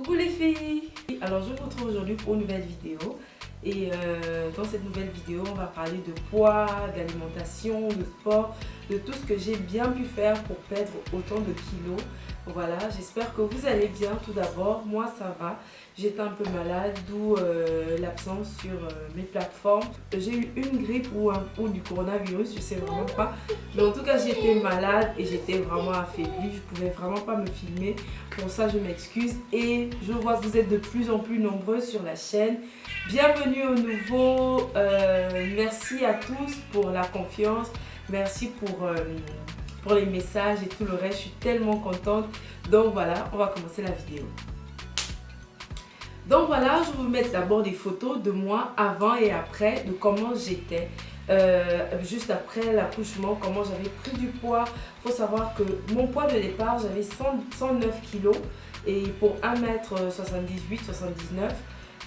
Coucou les filles! Alors je vous retrouve aujourd'hui pour une nouvelle vidéo et dans cette nouvelle vidéo on va parler de poids, d'alimentation, de sport, de tout ce que j'ai bien pu faire pour perdre autant de kilos. Voilà, j'espère que vous allez bien. Tout d'abord, moi ça va, j'étais un peu malade, d'où l'absence sur mes plateformes. J'ai eu une grippe ou du coronavirus, je sais vraiment pas, mais en tout cas j'étais malade et j'étais vraiment affaiblie, je pouvais vraiment pas me filmer. Pour ça je m'excuse et je vois que vous êtes de plus en plus nombreux sur la chaîne. Bienvenue au nouveau, merci à tous pour la confiance, merci pour les messages et tout le reste, je suis tellement contente. Donc voilà, on va commencer la vidéo. Donc voilà, je vais vous mettre d'abord des photos de moi avant et après, de comment j'étais. Juste après l'accouchement, comment j'avais pris du poids. Il faut savoir que mon poids de départ, j'avais 109 kg et pour 1m78, 79.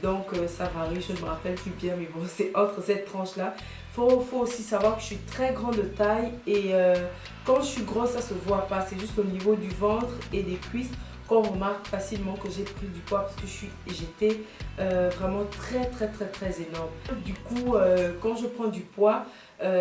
Donc ça varie, je ne me rappelle plus bien, mais bon, c'est entre cette tranche-là. Faut aussi savoir que je suis très grande de taille et quand je suis grosse, ça se voit pas. C'est juste au niveau du ventre et des cuisses qu'on remarque facilement que j'ai pris du poids parce que j'étais vraiment très énorme. Du coup, quand je prends du poids,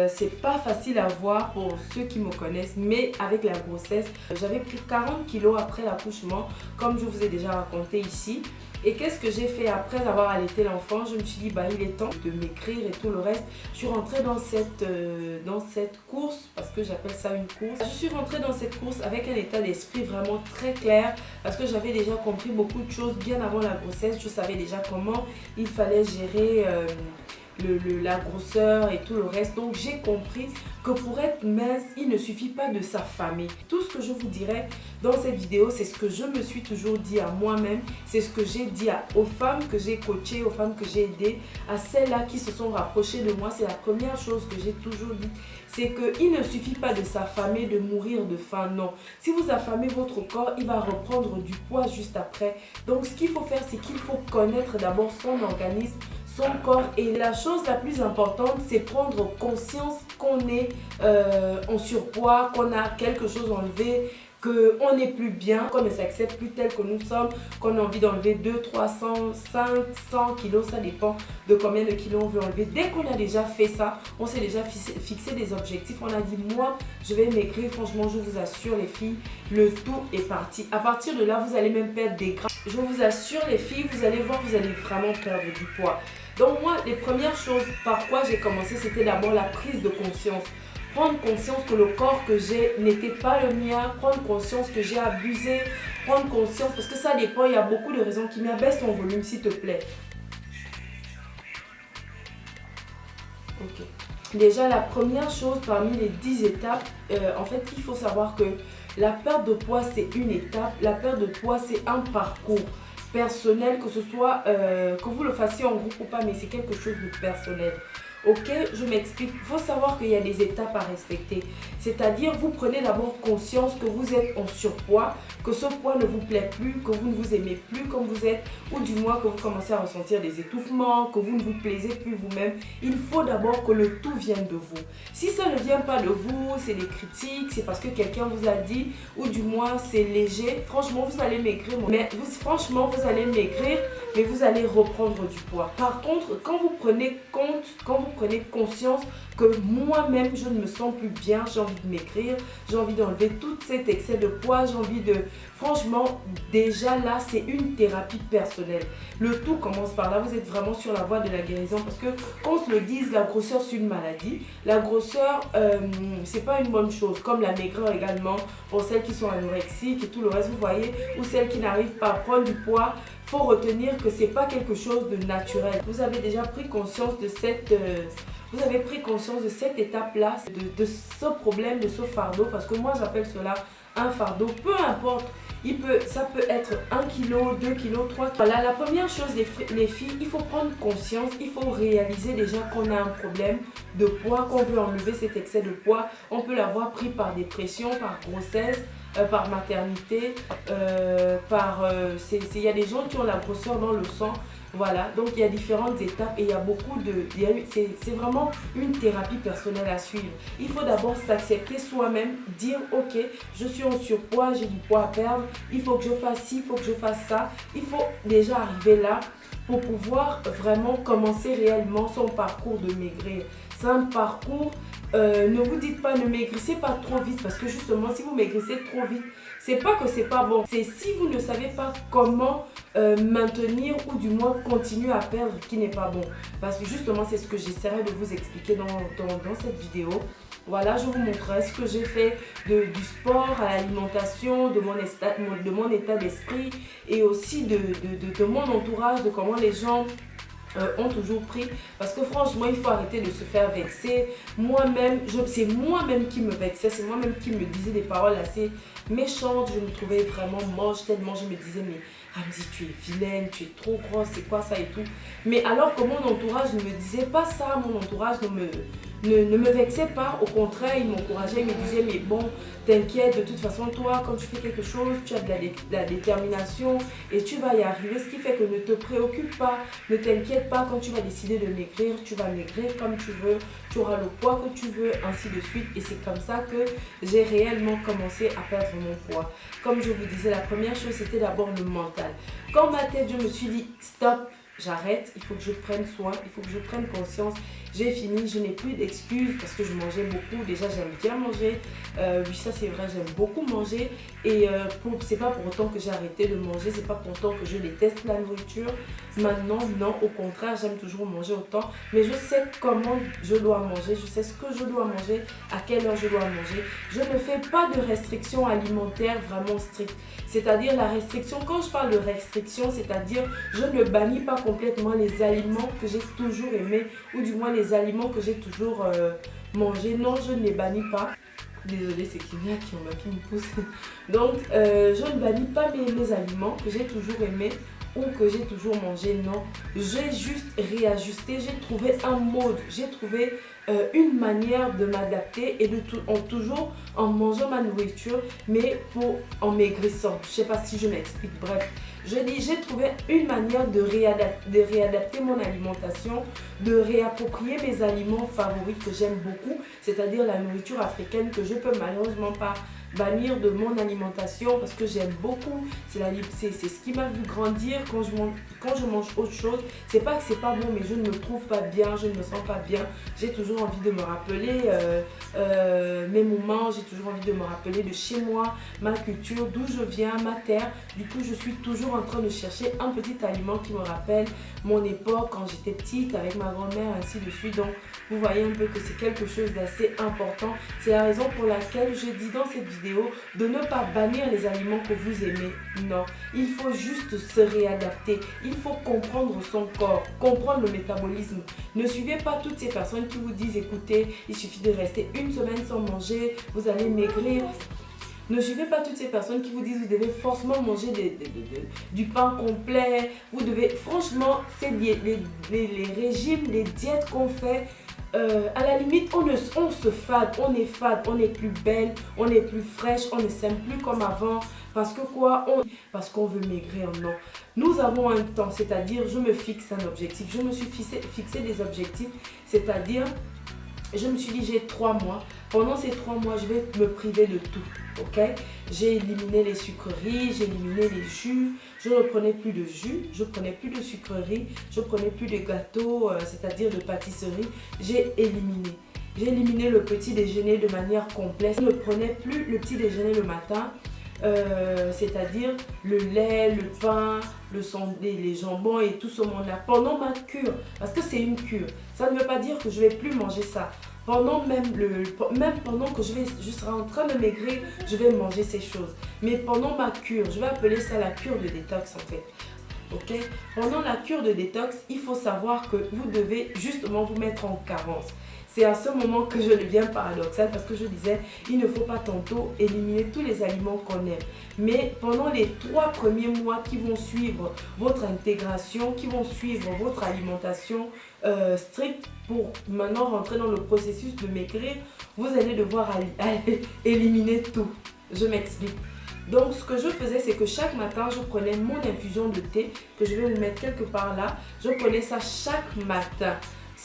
c'est pas facile à voir pour ceux qui me connaissent, mais avec la grossesse, j'avais pris 40 kg après l'accouchement, comme je vous ai déjà raconté ici. Et qu'est-ce que j'ai fait après avoir allaité l'enfant? Je me suis dit, bah, il est temps de m'écrire et tout le reste. Je suis rentrée dans cette course, parce que j'appelle ça une course. Je suis rentrée dans cette course avec un état d'esprit vraiment très clair, parce que j'avais déjà compris beaucoup de choses bien avant la grossesse. Je savais déjà comment il fallait gérer la grosseur et tout le reste. Donc j'ai compris que pour être mince, il ne suffit pas de s'affamer. Tout ce que je vous dirai dans cette vidéo, c'est ce que je me suis toujours dit à moi-même. C'est ce que j'ai dit aux femmes que j'ai coachées, aux femmes que j'ai aidées, à celles-là qui se sont rapprochées de moi. C'est la première chose que j'ai toujours dit. C'est qu'il ne suffit pas de s'affamer, de mourir de faim. Non. Si vous affamez votre corps, il va reprendre du poids juste après. Donc ce qu'il faut faire, c'est qu'il faut connaître d'abord son organisme, son corps, et la chose la plus importante, c'est prendre conscience qu'on est en surpoids, qu'on a quelque chose enlevé, qu'on n'est plus bien, qu'on ne s'accepte plus tel que nous sommes, qu'on a envie d'enlever 200, 300, 500 kilos, ça dépend de combien de kilos on veut enlever. Dès qu'on a déjà fait ça, on s'est déjà fixé des objectifs, on a dit moi je vais maigrir, franchement je vous assure les filles, le tout est parti. À partir de là, vous allez même perdre des gras. Je vous assure les filles, vous allez voir, vous allez vraiment perdre du poids. Donc moi, les premières choses par quoi j'ai commencé, c'était d'abord la prise de conscience. Prendre conscience que le corps que j'ai n'était pas le mien, prendre conscience que j'ai abusé, prendre conscience, parce que ça dépend, il y a beaucoup de raisons qui m'abaissent ton volume s'il te plaît. Ok. Déjà, la première chose parmi les 10 étapes, en fait, il faut savoir que la perte de poids, c'est une étape. La perte de poids, c'est un parcours personnel, que ce soit que vous le fassiez en groupe ou pas, mais c'est quelque chose de personnel. Ok, je m'explique. Il faut savoir qu'il y a des étapes à respecter. C'est-à-dire, vous prenez d'abord conscience que vous êtes en surpoids, que ce poids ne vous plaît plus, que vous ne vous aimez plus comme vous êtes, ou du moins que vous commencez à ressentir des étouffements, que vous ne vous plaisez plus vous-même. Il faut d'abord que le tout vienne de vous. Si ça ne vient pas de vous, c'est des critiques, c'est parce que quelqu'un vous a dit, ou du moins c'est léger, franchement, vous allez maigrir. Franchement, vous allez maigrir, mais vous allez reprendre du poids. Par contre, quand vous prenez conscience que moi-même je ne me sens plus bien, j'ai envie de maigrir, j'ai envie d'enlever tout cet excès de poids, j'ai envie de... Franchement, déjà là, c'est une thérapie personnelle. Le tout commence par là, vous êtes vraiment sur la voie de la guérison parce que, qu'on se le dise, la grosseur c'est une maladie. La grosseur, c'est pas une bonne chose, comme la maigreur également, pour celles qui sont anorexiques et tout le reste, vous voyez, ou celles qui n'arrivent pas à prendre du poids. Faut retenir que c'est pas quelque chose de naturel. Vous avez déjà pris conscience de cette étape-là, de ce problème, de ce fardeau, parce que moi j'appelle cela un fardeau, peu importe, ça peut être 1 kg, 2 kg, 3 kg. Voilà, la première chose les filles, il faut prendre conscience, il faut réaliser déjà qu'on a un problème de poids, qu'on veut enlever cet excès de poids. On peut l'avoir pris par dépression, par grossesse, par maternité, il y a des gens qui ont la grosseur dans le sang. Voilà, donc il y a différentes étapes et il y a beaucoup de... C'est vraiment une thérapie personnelle à suivre. Il faut d'abord s'accepter soi-même, dire ok, je suis en surpoids, j'ai du poids à perdre, il faut que je fasse ci, il faut que je fasse ça. Il faut déjà arriver là pour pouvoir vraiment commencer réellement son parcours de maigrir. C'est un parcours, ne vous dites pas ne maigrissez pas trop vite parce que justement si vous maigrissez trop vite, c'est pas que c'est pas bon, c'est si vous ne savez pas comment maintenir ou du moins continuer à perdre qui n'est pas bon. Parce que justement c'est ce que j'essaierai de vous expliquer dans cette vidéo. Voilà, je vous montrerai ce que j'ai fait du sport à l'alimentation, de mon état d'esprit et aussi de mon entourage, de comment les gens ont toujours pris. Parce que franchement, il faut arrêter de se faire vexer. Moi-même, c'est moi-même qui me vexais, c'est moi-même qui me disais des paroles assez méchantes. Je me trouvais vraiment moche tellement je me disais, mais Ramzy, tu es vilaine, tu es trop grosse, c'est quoi ça et tout. Mais alors que mon entourage ne me disait pas ça, mon entourage ne me vexait pas, au contraire, il m'encourageait, il me disait, mais bon, t'inquiète, de toute façon, toi, quand tu fais quelque chose, tu as de la détermination et tu vas y arriver, ce qui fait que ne te préoccupe pas, ne t'inquiète pas, quand tu vas décider de maigrir, tu vas maigrir comme tu veux, tu auras le poids que tu veux, ainsi de suite. Et c'est comme ça que j'ai réellement commencé à perdre mon poids. Comme je vous disais, la première chose, c'était d'abord le mental. Quand ma tête, je me suis dit, stop, j'arrête, il faut que je prenne soin, il faut que je prenne conscience. J'ai fini, je n'ai plus d'excuses parce que je mangeais beaucoup. Déjà, j'aime bien manger. Oui, ça c'est vrai, j'aime beaucoup manger. Et c'est pas pour autant que j'ai arrêté de manger, c'est pas pour autant que je déteste la nourriture. Maintenant, non, au contraire, j'aime toujours manger autant. Mais je sais comment je dois manger, je sais ce que je dois manger, à quelle heure je dois manger. Je ne fais pas de restrictions alimentaires vraiment strictes. C'est-à-dire la restriction, quand je parle de restriction, c'est-à-dire je ne bannis pas complètement les aliments que j'ai toujours aimés ou du moins les aliments que j'ai toujours mangés. Non, je ne les bannis pas. Désolée, c'est Kimia qui me pousse. Donc, je ne bannis pas mes aliments que j'ai toujours aimés ou que j'ai toujours mangé. Non, j'ai juste réajusté, j'ai trouvé un mode, j'ai trouvé une manière de m'adapter et toujours en mangeant ma nourriture, mais en maigrissant. Je ne sais pas si je m'explique. Bref, je dis, j'ai trouvé une manière de réadapter mon alimentation, de réapproprier mes aliments favoris que j'aime beaucoup, c'est-à-dire la nourriture africaine que je peux malheureusement pas bannir de mon alimentation parce que j'aime beaucoup. C'est ce qui m'a vu grandir. Quand je mange autre chose, c'est pas que c'est pas bon, mais je ne me trouve pas bien, je ne me sens pas bien. J'ai toujours envie de me rappeler mes moments, j'ai toujours envie de me rappeler de chez moi, ma culture, d'où je viens, ma terre. Du coup, je suis toujours en train de chercher un petit aliment qui me rappelle mon époque quand j'étais petite avec ma grand-mère, ainsi de suite. Donc, vous voyez un peu que c'est quelque chose d'assez important. C'est la raison pour laquelle je dis dans cette vidéo de ne pas bannir les aliments que vous aimez. Non, il faut juste se réadapter. Il faut comprendre son corps, comprendre le métabolisme. Ne suivez pas toutes ces personnes qui vous disent, écoutez, il suffit de rester une semaine sans manger, vous allez maigrir. Ne suivez pas toutes ces personnes qui vous disent, vous devez forcément manger du pain complet. Vous devez, franchement, c'est les régimes, les diètes qu'on fait. À la limite, on se fade, on est fade, on est plus belle, on est plus fraîche, on ne s'aime plus comme avant. Parce que quoi? Parce qu'on veut maigrir, non. Nous avons un temps, c'est-à-dire je me fixe un objectif. Je me suis fixé des objectifs, c'est-à-dire je me suis dit j'ai 3 mois. Pendant ces 3 mois, je vais me priver de tout. Ok? J'ai éliminé les sucreries, j'ai éliminé les jus. Je ne prenais plus de jus, je ne prenais plus de sucreries, je ne prenais plus de gâteaux, c'est-à-dire de pâtisserie. J'ai éliminé. J'ai éliminé le petit déjeuner de manière complète. Je ne prenais plus le petit déjeuner le matin. C'est-à-dire le lait, le pain, les jambons et tout ce monde-là pendant ma cure, parce que c'est une cure. Ça ne veut pas dire que je ne vais plus manger ça. Même pendant que je serai en train de maigrir, je vais manger ces choses. Mais pendant ma cure, je vais appeler ça la cure de détox en fait. Ok? Pendant la cure de détox, il faut savoir que vous devez justement vous mettre en carence. C'est à ce moment que je deviens paradoxal parce que je disais, il ne faut pas tantôt éliminer tous les aliments qu'on aime. Mais pendant les 3 premiers mois qui vont suivre votre intégration, qui vont suivre votre alimentation stricte pour maintenant rentrer dans le processus de maigrir, vous allez devoir éliminer tout. Je m'explique. Donc ce que je faisais, c'est que chaque matin, je prenais mon infusion de thé, que je vais vous mettre quelque part là. Je prenais ça chaque matin.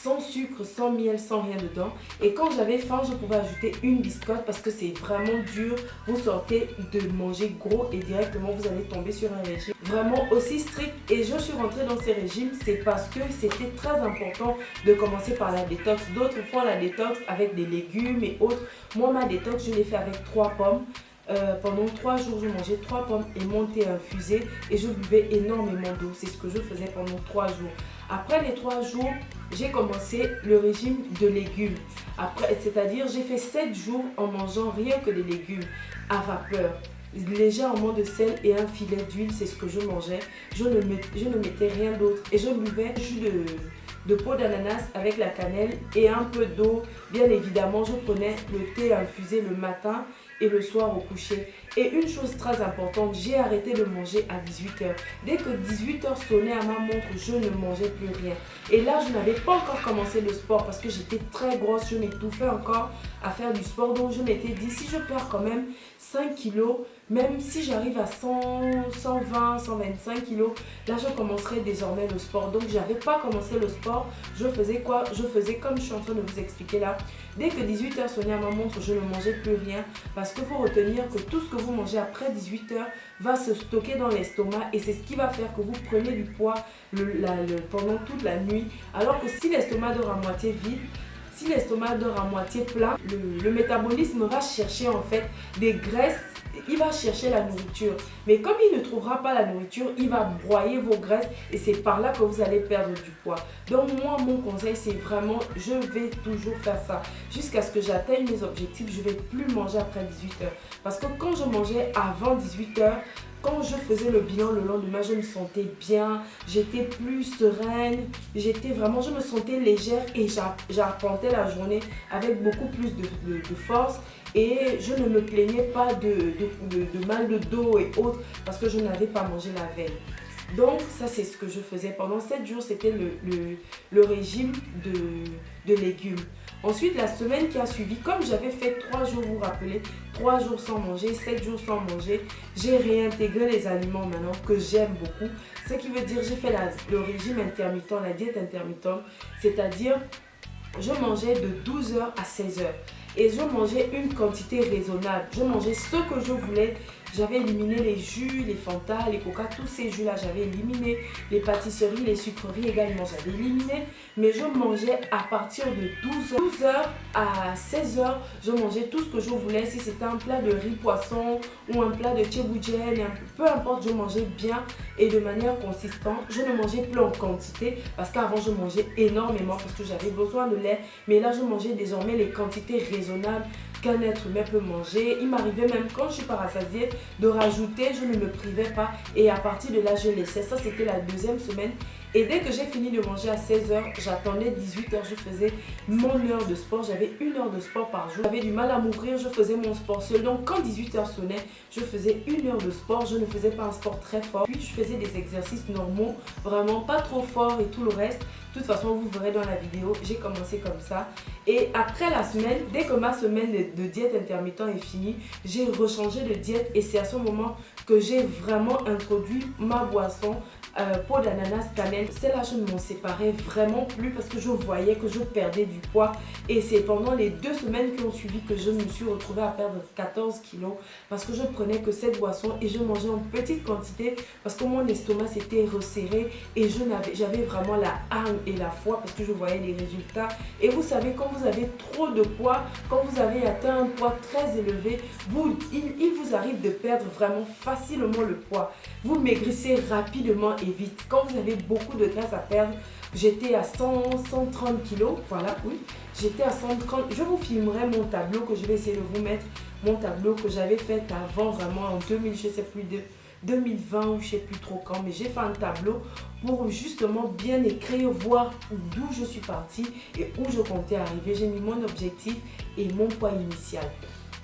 sans sucre, sans miel, sans rien dedans. Et quand j'avais faim, je pouvais ajouter une biscotte parce que c'est vraiment dur. Vous sortez de manger gros et directement vous allez tomber sur un régime vraiment aussi strict. Et je suis rentrée dans ces régimes, c'est parce que c'était très important de commencer par la détox. D'autres font la détox avec des légumes et autres. Moi, ma détox, je l'ai fait avec 3 pommes. Pendant 3 jours, je mangeais 3 pommes et mon thé infusé et je buvais énormément d'eau. C'est ce que je faisais pendant 3 jours. Après les 3 jours, j'ai commencé le régime de légumes. C'est-à-dire, j'ai fait 7 jours en mangeant rien que des légumes à vapeur. Légèrement de sel et un filet d'huile, c'est ce que je mangeais. Je ne mettais rien d'autre. Et je buvais du jus de peau d'ananas avec la cannelle et un peu d'eau. Bien évidemment, je prenais le thé infusé le matin et le soir au coucher. Et une chose très importante, j'ai arrêté de manger à 18h. Dès que 18h sonnait à ma montre, je ne mangeais plus rien. Et là, je n'avais pas encore commencé le sport parce que j'étais très grosse, je m'étouffais encore à faire du sport. Donc, je m'étais dit, si je perds quand même 5 kilos, même si j'arrive à 100, 120, 125 kilos, là, je commencerai désormais le sport. Donc, je n'avais pas commencé le sport. Je faisais quoi? Je faisais comme je suis en train de vous expliquer là. Dès que 18h sonnait à ma montre, je ne mangeais plus rien. Parce qu'il faut retenir que tout ce que vous mangez après 18h va se stocker dans l'estomac. Et c'est ce qui va faire que vous prenez du poids pendant toute la nuit. Alors que si l'estomac dort à moitié vide, si l'estomac dort à moitié plein, le métabolisme va chercher en fait des graisses, il va chercher la nourriture. Mais comme il ne trouvera pas la nourriture, il va broyer vos graisses et c'est par là que vous allez perdre du poids. Donc moi, mon conseil, c'est vraiment, je vais toujours faire ça. Jusqu'à ce que j'atteigne mes objectifs, je ne vais plus manger après 18h. Parce que quand je mangeais avant 18h, quand je faisais le bilan le lendemain, je me sentais bien, j'étais plus sereine, je me sentais légère et j'arpentais la journée avec beaucoup plus de force et je ne me plaignais pas de mal de dos et autres parce que je n'avais pas mangé la veille. Donc ça c'est ce que je faisais pendant 7 jours, c'était le régime de légumes. Ensuite la semaine qui a suivi, comme j'avais fait 3 jours, vous vous rappelez, 3 jours sans manger, 7 jours sans manger, j'ai réintégré les aliments maintenant que j'aime beaucoup. Ce qui veut dire j'ai fait le régime intermittent, la diète intermittente, c'est-à-dire je mangeais de 12h à 16h. Et je mangeais une quantité raisonnable. Je mangeais ce que je voulais. J'avais éliminé les jus, les Fanta, les Coca, tous ces jus-là, j'avais éliminé. Les pâtisseries, les sucreries également, j'avais éliminé. Mais je mangeais à partir de 12h à 16h, je mangeais tout ce que je voulais. Si c'était un plat de riz poisson ou un plat de tchéboudjen, peu importe, je mangeais bien et de manière consistante. Je ne mangeais plus en quantité parce qu'avant, je mangeais énormément parce que j'avais besoin de lait. Mais là, je mangeais désormais les quantités raisonnables qu'un être humain peut manger. Il m'arrivait même quand je suis pas rassasiée de rajouter, je ne me privais pas et à partir de là je laissais. Ça c'était la 2e semaine et dès que j'ai fini de manger à 16h, j'attendais 18h, je faisais mon heure de sport. J'avais 1 heure de sport par jour, j'avais du mal à m'ouvrir, je faisais mon sport seul. Donc quand 18h sonnait, je faisais 1 heure de sport. Je ne faisais pas un sport très fort, puis je faisais des exercices normaux, vraiment pas trop forts et tout le reste. De toute façon, vous verrez dans la vidéo, j'ai commencé comme ça. Et après la semaine, dès que ma semaine de diète intermittent est finie, j'ai rechangé de diète et c'est à ce moment que j'ai vraiment introduit ma boisson peau d'ananas cannelle. Celle-là, je ne m'en séparais vraiment plus parce que je voyais que je perdais du poids. Et c'est pendant les 2 semaines qui ont suivi que je me suis retrouvée à perdre 14 kilos parce que je prenais que cette boisson et je mangeais en petite quantité parce que mon estomac s'était resserré et j'avais vraiment la hargne et la foi parce que je voyais les résultats. Et vous savez, quand vous avez trop de poids, quand vous avez atteint un poids très élevé, il vous arrive de perdre vraiment facilement le poids. Vous maigrissez rapidement et vite. Quand vous avez beaucoup de graisse à perdre, j'étais à 130 kilos, voilà, oui, j'étais à 130. Je vous filmerai mon tableau que je vais essayer de vous mettre, mon tableau que j'avais fait avant, vraiment en 2000, je sais plus, 2020 ou je sais plus trop quand, mais j'ai fait un tableau pour justement bien écrire, voir d'où je suis partie et où je comptais arriver. J'ai mis mon objectif et mon poids initial.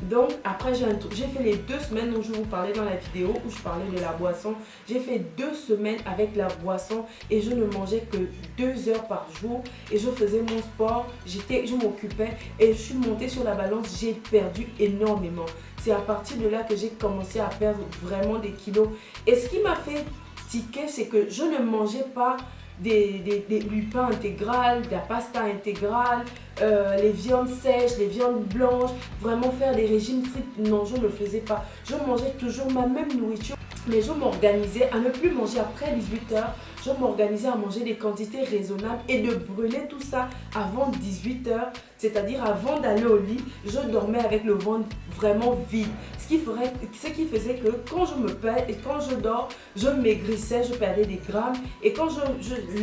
Donc après j'ai fait les 2 semaines dont je vous parlais dans la vidéo où je parlais de la boisson. J'ai fait 2 semaines avec la boisson et je ne mangeais que 2 heures par jour et je faisais mon sport, je m'occupais et je suis montée sur la balance, j'ai perdu énormément. C'est à partir de là que j'ai commencé à perdre vraiment des kilos. Et ce qui m'a fait tiquer, c'est que je ne mangeais pas du pain intégral, de la pasta intégrale, les viandes sèches, les viandes blanches, vraiment faire des régimes stricts. Non, je ne le faisais pas. Je mangeais toujours ma même nourriture, mais je m'organisais à ne plus manger après 18h. Je m'organisais à manger des quantités raisonnables et de brûler tout ça avant 18h, c'est-à-dire avant d'aller au lit. Je dormais avec le ventre vraiment vide. Ce qui faisait que quand je dors, je maigrissais, je perdais des grammes. Et quand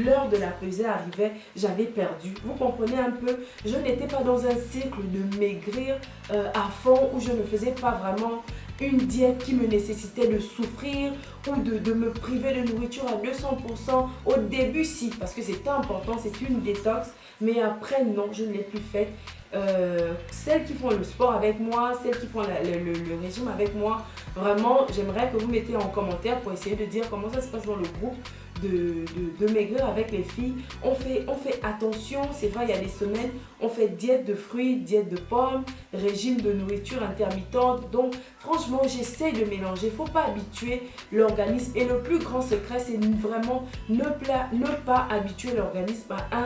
l'heure de la pesée arrivait, j'avais perdu. Vous comprenez un peu? Je n'étais pas dans un cycle de maigrir à fond où je ne faisais pas vraiment une diète qui me nécessitait de souffrir ou de me priver de nourriture à 200%. Au début, si, parce que c'était important, c'est une détox. Mais après, non, je ne l'ai plus faite. Celles qui font le sport avec moi, celles qui font le régime avec moi, vraiment, j'aimerais que vous mettiez en commentaire pour essayer de dire comment ça se passe dans le groupe de maigrir avec les filles. On fait attention, c'est vrai, il y a des semaines, on fait diète de fruits, diète de pommes, régime de nourriture intermittente. Donc, franchement, j'essaie de mélanger. Il ne faut pas habituer l'organisme. Et le plus grand secret, c'est vraiment ne pas habituer l'organisme à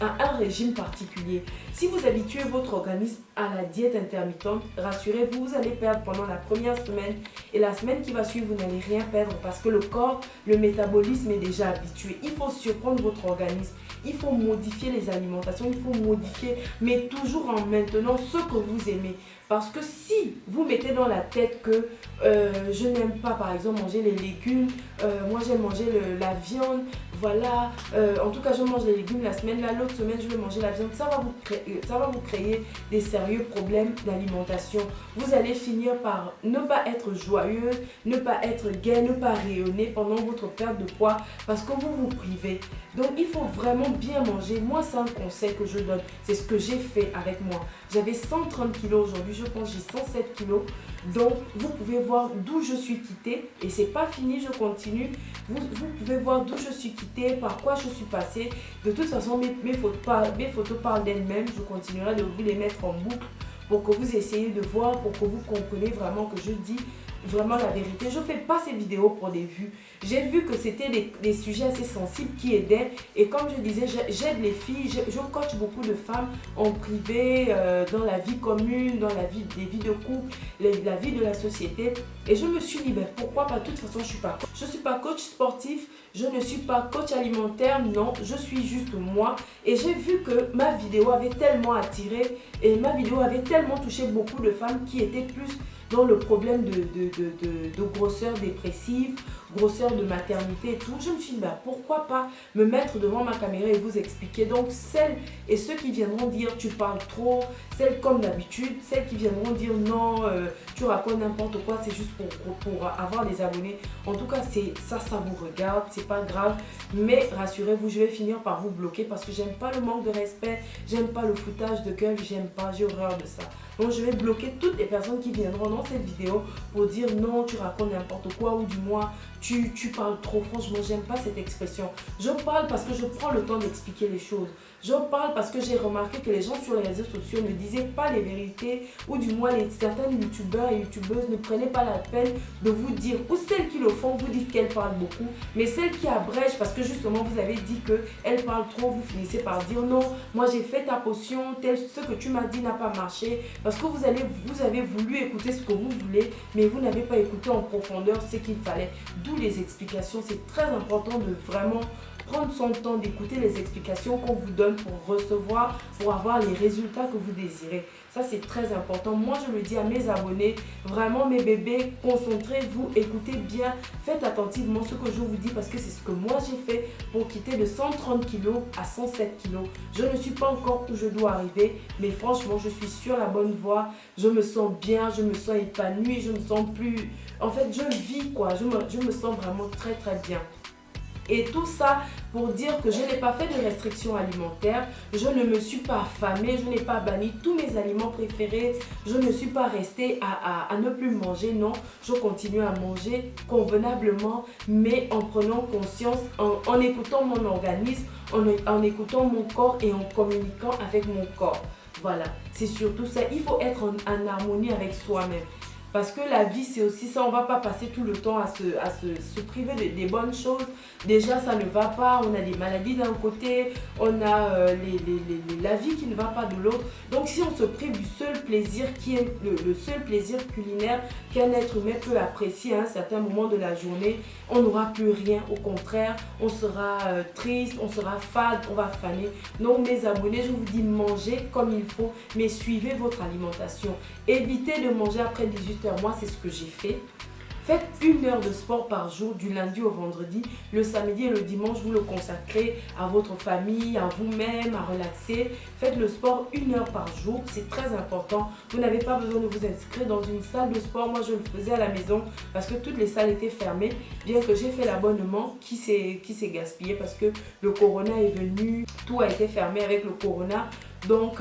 un régime particulier. Si vous habituez votre organisme à la diète intermittente, rassurez-vous, vous allez perdre pendant la première semaine et la semaine qui va suivre, vous n'allez rien perdre parce que le corps, le métabolisme est déjà habitué. Il faut surprendre votre organisme, il faut modifier les alimentations, il faut modifier, mais toujours en maintenant ce que vous aimez. Parce que si vous mettez dans la tête que je n'aime pas par exemple manger les légumes, moi j'aime manger la viande, voilà, en tout cas je mange les légumes la semaine, l'autre semaine je vais manger la viande, ça va vous créer des sérieux problèmes d'alimentation. Vous allez finir par ne pas être joyeuse, ne pas être gaie, ne pas rayonner pendant votre perte de poids parce que vous vous privez. Donc il faut vraiment bien manger. Moi c'est un conseil que je donne, c'est ce que j'ai fait avec moi. J'avais 130 kg aujourd'hui, je pense que j'ai 107 kg. Donc vous pouvez voir d'où je suis quittée et c'est pas fini, je continue. Vous pouvez voir d'où je suis quittée, par quoi je suis passée. De toute façon, mes photos parlent d'elles-mêmes. Je continuerai de vous les mettre en boucle pour que vous essayiez de voir, pour que vous compreniez vraiment que je dis vraiment la vérité. Je ne fais pas ces vidéos pour des vues. J'ai vu que c'était des sujets assez sensibles qui aidaient. Et comme je disais, j'aide les filles. Je coach beaucoup de femmes en privé, dans la vie commune, dans des vies de couple, la vie de la société. Et je me suis dit, ben, pourquoi pas? De toute façon, je ne suis pas coach sportif. Je ne suis pas coach alimentaire. Non, je suis juste moi. Et j'ai vu que ma vidéo avait tellement attiré. Et ma vidéo avait tellement touché beaucoup de femmes qui étaient plus dans le problème de grosseur dépressive, grosseur de maternité et tout. Je me suis dit, bah, pourquoi pas me mettre devant ma caméra et vous expliquer. Donc, celles et ceux qui viendront dire tu parles trop, celles comme d'habitude, celles qui viendront dire non, tu racontes n'importe quoi, c'est juste pour avoir des abonnés. En tout cas, ça vous regarde, c'est pas grave. Mais rassurez-vous, je vais finir par vous bloquer parce que j'aime pas le manque de respect, j'aime pas le foutage de gueule, j'aime pas, j'ai horreur de ça. Donc je vais bloquer toutes les personnes qui viendront dans cette vidéo pour dire non, tu racontes n'importe quoi ou du moins tu parles trop. Franchement, j'aime pas cette expression. Je parle parce que je prends le temps d'expliquer les choses. Je parle parce que j'ai remarqué que les gens sur les réseaux sociaux ne disaient pas les vérités ou du moins certains youtubeurs et youtubeuses ne prenaient pas la peine de vous dire, ou celles qui le font, vous dites qu'elles parlent beaucoup, mais celles qui abrègent parce que justement vous avez dit qu'elles parlent trop, vous finissez par dire non, moi j'ai fait ta potion, ce que tu m'as dit n'a pas marché, parce que vous avez voulu écouter ce que vous voulez, mais vous n'avez pas écouté en profondeur ce qu'il fallait. D'où les explications. C'est très important de vraiment prendre son temps d'écouter les explications qu'on vous donne pour recevoir, pour avoir les résultats que vous désirez. Ça, c'est très important. Moi, je le dis à mes abonnés, vraiment mes bébés, concentrez-vous, écoutez bien, faites attentivement ce que je vous dis parce que c'est ce que moi j'ai fait pour quitter de 130 kg à 107 kg. Je ne suis pas encore où je dois arriver, mais franchement, je suis sur la bonne voie. Je me sens bien, je me sens épanouie, je me sens plus... En fait, je vis quoi, je me sens vraiment très très bien. Et tout ça pour dire que je n'ai pas fait de restrictions alimentaires, je ne me suis pas affamée, je n'ai pas banni tous mes aliments préférés, je ne suis pas restée à ne plus manger, non, je continue à manger convenablement, mais en prenant conscience, en écoutant mon organisme, en écoutant mon corps et en communiquant avec mon corps. Voilà, c'est surtout ça, il faut être en harmonie avec soi-même. Parce que la vie, c'est aussi ça. On ne va pas passer tout le temps à se priver des bonnes choses. Déjà, ça ne va pas. On a des maladies d'un côté. On a la vie qui ne va pas de l'autre. Donc, si on se prive du seul plaisir qui est le seul plaisir culinaire qu'un être humain peut apprécier à un certain moment de la journée, on n'aura plus rien. Au contraire, on sera triste, on sera fade, on va faner. Donc, mes abonnés, je vous dis, mangez comme il faut, mais suivez votre alimentation. Évitez de manger après 18 heures. Moi, c'est ce que j'ai fait. Faites 1 heure de sport par jour du lundi au vendredi. Le samedi et le dimanche, vous le consacrez à votre famille, à vous-même, à relaxer. Faites le sport 1 heure par jour. C'est très important. Vous n'avez pas besoin de vous inscrire dans une salle de sport. Moi, je le faisais à la maison parce que toutes les salles étaient fermées. Bien que j'ai fait l'abonnement qui s'est gaspillé parce que le corona est venu. Tout a été fermé avec le corona. Donc,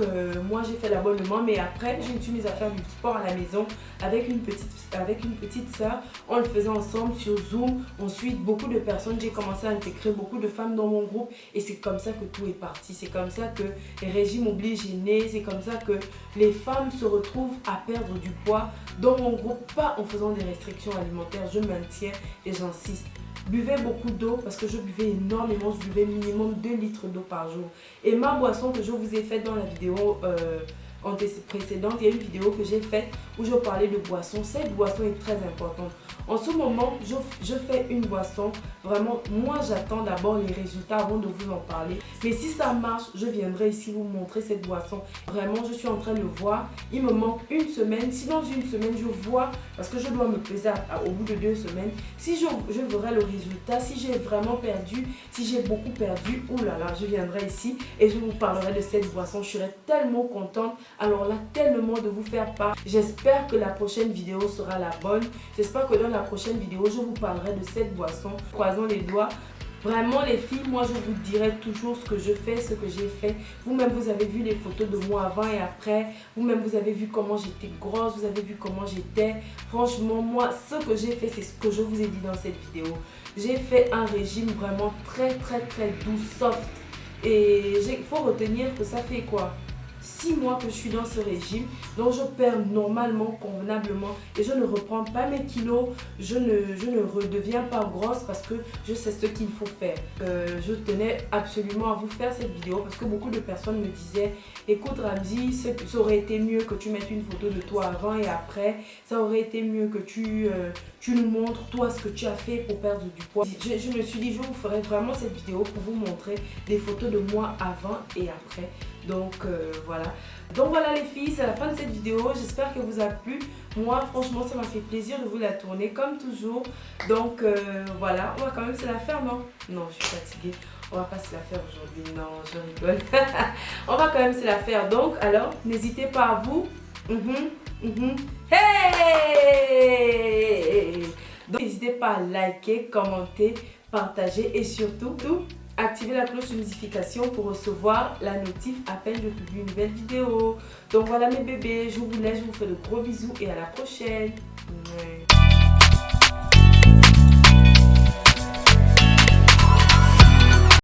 moi, j'ai fait l'abonnement, mais après, je me suis mise à faire du sport à la maison avec une petite soeur. On le faisait ensemble sur Zoom. Ensuite, beaucoup de personnes, j'ai commencé à intégrer beaucoup de femmes dans mon groupe. Et c'est comme ça que tout est parti. C'est comme ça que les régimes obligent est né. C'est comme ça que les femmes se retrouvent à perdre du poids dans mon groupe. Pas en faisant des restrictions alimentaires, je maintiens et j'insiste. Buvez beaucoup d'eau parce que je buvais énormément, je buvais minimum 2 litres d'eau par jour. Et ma boisson que je vous ai faite dans la vidéo précédente, il y a une vidéo que j'ai faite où je parlais de boisson. Cette boisson est très importante. En ce moment, je fais une boisson. Vraiment, moi j'attends d'abord les résultats avant de vous en parler. Mais si ça marche, je viendrai ici vous montrer cette boisson. Vraiment, je suis en train de voir. Il me manque 1 semaine. Si dans 1 semaine, je vois, parce que je dois me peser au bout de 2 semaines, si je verrai le résultat, si j'ai vraiment perdu, si j'ai beaucoup perdu, oulala, je viendrai ici et je vous parlerai de cette boisson. Je serai tellement contente. Alors là, tellement de vous faire part. J'espère que la prochaine vidéo sera la bonne. J'espère que dans la prochaine vidéo, je vous parlerai de cette boisson. Croisons les doigts. Vraiment les filles, moi je vous dirai toujours ce que je fais, ce que j'ai fait. Vous-même vous avez vu les photos de moi avant et après. Vous-même vous avez vu comment j'étais grosse, vous avez vu comment j'étais. Franchement, moi ce que j'ai fait, c'est ce que je vous ai dit dans cette vidéo. J'ai fait un régime vraiment très doux, soft. Et il faut retenir que ça fait quoi? 6 mois que je suis dans ce régime, donc je perds normalement, convenablement et je ne reprends pas mes kilos, je ne redeviens pas grosse parce que je sais ce qu'il faut faire. Je tenais absolument à vous faire cette vidéo parce que beaucoup de personnes me disaient écoute Ramzy, ça aurait été mieux que tu mettes une photo de toi avant et après, ça aurait été mieux que tu nous montres toi ce que tu as fait pour perdre du poids. Je me suis dit je vous ferai vraiment cette vidéo pour vous montrer des photos de moi avant et après. Donc voilà les filles, c'est la fin de cette vidéo. J'espère qu'elle vous a plu. Moi franchement ça m'a fait plaisir de vous la tourner comme toujours. Donc voilà, on va quand même se la faire, non? Non, je suis fatiguée. On va pas se la faire aujourd'hui, non, je rigole. On va quand même se la faire. Donc alors, n'hésitez pas à vous. Hey! Donc n'hésitez pas à liker, commenter, partager et surtout activez la cloche de notification pour recevoir la notif à peine je publie une nouvelle vidéo. Donc voilà mes bébés, je vous laisse, je vous fais de gros bisous et à la prochaine. Ouais.